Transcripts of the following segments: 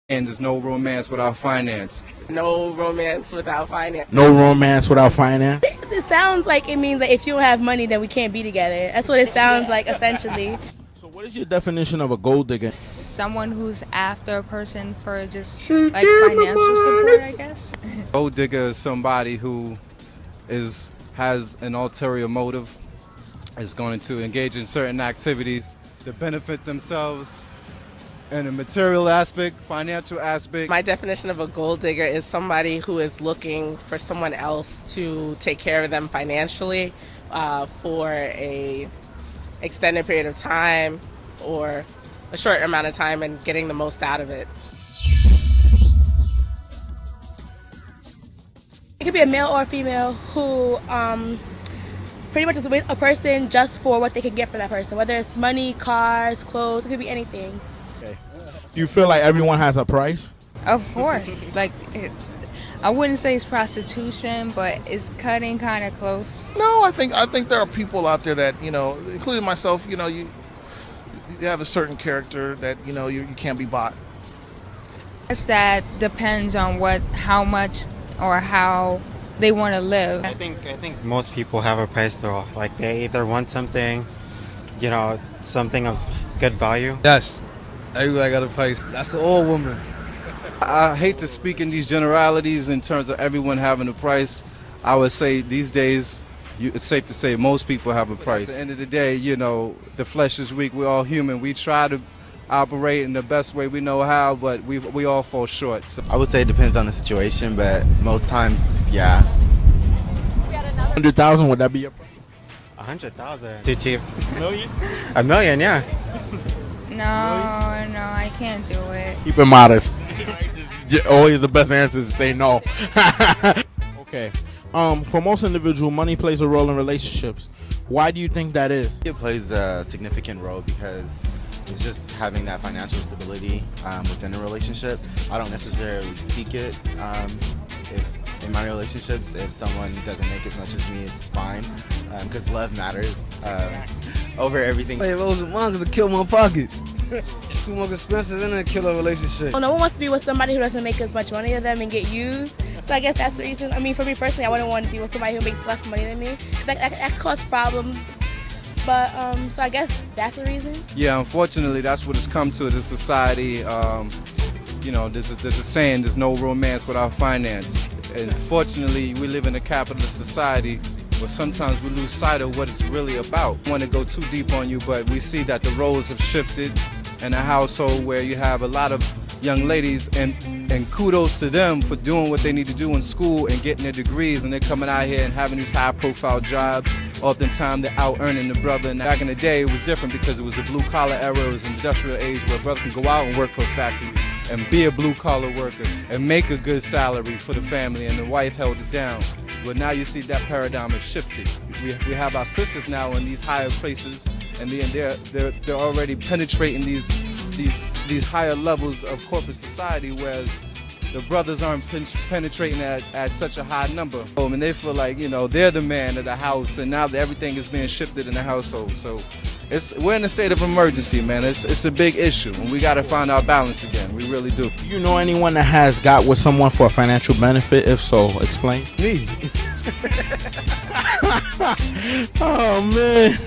And there's no romance without finance. No romance without finance. No romance without finance. It sounds like it means that if you don't have money, then we can't be together. That's what it sounds like, essentially. So what is your definition of a gold digger? Someone who's after a person for just like financial support, I guess. Gold digger is somebody who has an ulterior motive, is going to engage in certain activities to benefit themselves in a material aspect, financial aspect. My definition of a gold digger is somebody who is looking for someone else to take care of them financially for a extended period of time or a short amount of time and getting the most out of it. It could be a male or a female who pretty much is with a person just for what they can get from that person, whether it's money, cars, clothes, it could be anything. Okay. Do you feel like everyone has a price? Of course. I wouldn't say it's prostitution, but it's cutting kind of close. No, I think there are people out there that, including myself, you have a certain character that, you can't be bought. I guess that depends on how much or how they want to live. I think most people have a price though. Like they either want something, something of good value. Yes, everybody got a price. That's an old woman. I hate to speak in these generalities in terms of everyone having a price. I would say these days, it's safe to say most people have a price. At the end of the day, the flesh is weak. We're all human. We try to operate in the best way we know how, but we all fall short. So. I would say it depends on the situation, but most times, yeah. 100,000, would that be your price? 100,000. Too cheap. $1 million? $1 million, yeah. No, I can't do it. Keep it modest. Always the best answer is to say no. Okay. For most individuals, money plays a role in relationships. Why do you think that is? It plays a significant role because it's just having that financial stability within a relationship. I don't necessarily seek it. If in my relationships, if someone doesn't make as much as me, it's fine because love matters over everything. Hey, if it was mine, it'd kill my pockets. It's too much expenses and it kill a relationship. No one wants to be with somebody who doesn't make as much money as them and get used. So I guess that's the reason. I mean, for me personally, I wouldn't want to be with somebody who makes less money than me. That could cause problems. But so I guess that's the reason. Yeah, unfortunately, that's what it's come to. This society, there's a saying: there's no romance without finance. And fortunately, we live in a capitalist society where sometimes we lose sight of what it's really about. I don't want to go too deep on you, but we see that the roles have shifted in a household where you have a lot of young ladies, and kudos to them for doing what they need to do in school and getting their degrees, and they're coming out here and having these high-profile jobs. Oftentimes they're out-earning the brother. And back in the day, it was different because it was a blue-collar era, it was an industrial age where a brother can go out and work for a factory and be a blue-collar worker and make a good salary for the family, and the wife held it down. But now you see that paradigm has shifted. We have our sisters now in these higher places, and they're already penetrating these higher levels of corporate society, whereas the brothers aren't penetrating at such a high number. And they feel like, they're the man of the house, and now that everything is being shifted in the household. So we're in a state of emergency, man. It's a big issue, and we got to find our balance again. We really do. Do you know anyone that has got with someone for a financial benefit? If so, explain. Me. Oh, man.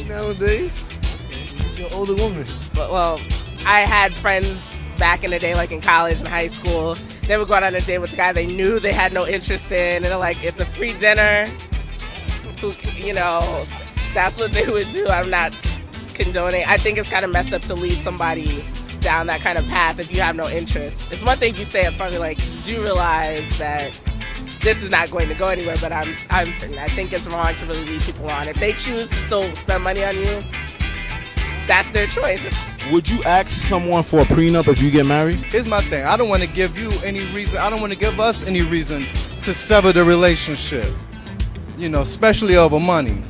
Nowadays, it's your older woman. Well, I had friends back in the day, like in college and high school. They would go out on a date with a guy they knew they had no interest in, and they're like, it's a free dinner. That's what they would do. I'm not condoning. I think it's kind of messed up to lead somebody down that kind of path if you have no interest. It's one thing you say up front, like, you do realize that this is not going to go anywhere, but I'm certain. I think it's wrong to really lead people on. If they choose to still spend money on you, that's their choice. Would you ask someone for a prenup if you get married? Here's my thing. I don't want to give you any reason. I don't want to give us any reason to sever the relationship, especially over money.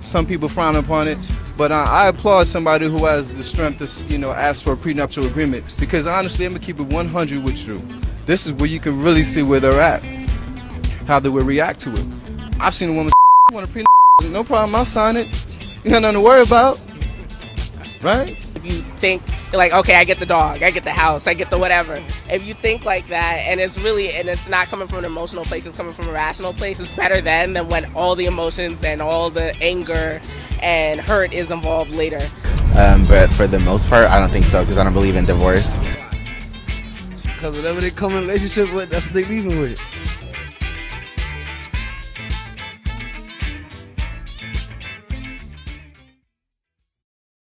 Some people frown upon it, but I applaud somebody who has the strength to, ask for a prenuptial agreement, because honestly, I'm going to keep it 100 with you. This is where you can really see where they're at, how they will react to it. I've seen a woman want a prenup, no problem, I'll sign it. You got nothing to worry about. right? If you think like, okay, I get the dog, I get the house, I get the whatever. If you think like that, and it's not coming from an emotional place, it's coming from a rational place, it's better then than when all the emotions and all the anger and hurt is involved later. But for the most part, I don't think so, because I don't believe in divorce. Because whatever they come in a relationship with, that's what they leaving with it.